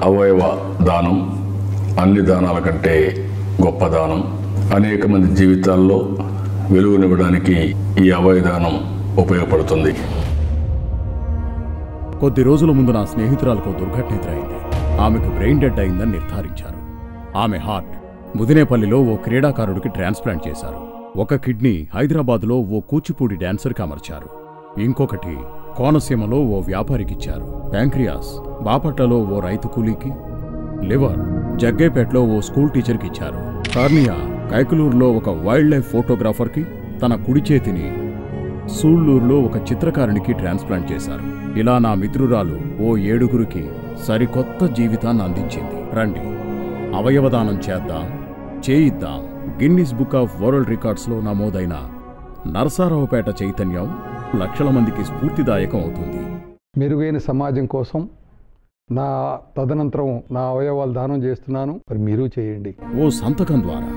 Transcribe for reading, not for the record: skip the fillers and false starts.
అవయవ దానం అన్ని దానాల కంటే గొప్ప దానం. అనేక మంది జీవితాల్లో వెలుగునివ్వడానికి ఈ అవయదానం ఉపయోగపడుతుంది. కొద్ది రోజుల ముందు నా స్నేహితురాలకు దుర్ఘటన ఎదురైంది. ఆమెకు బ్రెయిన్ డెడ్ అయిందని నిర్ధారించారు. ఆమె హార్ట్ ముదినేపల్లిలో ఓ క్రీడాకారుడికి ట్రాన్స్ప్లాంట్ చేశారు. ఒక కిడ్నీ హైదరాబాదులో ఓ కూచిపూడి డాన్సర్కి అమర్చారు. ఇంకొకటి కోనసీమలో ఓ వ్యాపారికిచ్చారు. ప్యాంక్రియాస్ బాపట్లలో ఓ రైతు కూలీకి, లివర్ జగ్గేపేటలో ఓ స్కూల్ టీచర్కి ఇచ్చారు. కార్నియా కైకలూరులో ఒక వైల్డ్ లైఫ్ ఫోటోగ్రాఫర్కి, తన కుడి చేతిని సూళ్లూరులో ఒక చిత్రకారునికి ట్రాన్స్ప్లాంట్ చేశారు. ఇలా నా మిత్రురాలు ఓ 7గురికి సరికొత్త జీవితాన్ని అందించింది. రండి, అవయవదానం చేద్దాం, చేయిద్దాం. గిన్నిస్ బుక్ ఆఫ్ వరల్డ్ రికార్డ్స్లో నమోదైన నరసారావుపేట చైతన్యం లక్షల మందికి స్ఫూర్తిదాయకం అవుతుంది. మెరుగైన సమాజం కోసం తదనంతరం నా అవయవాలు దానం చేస్తున్నాను. మరి మీరు చేయండి. ఓ సంతకం ద్వారా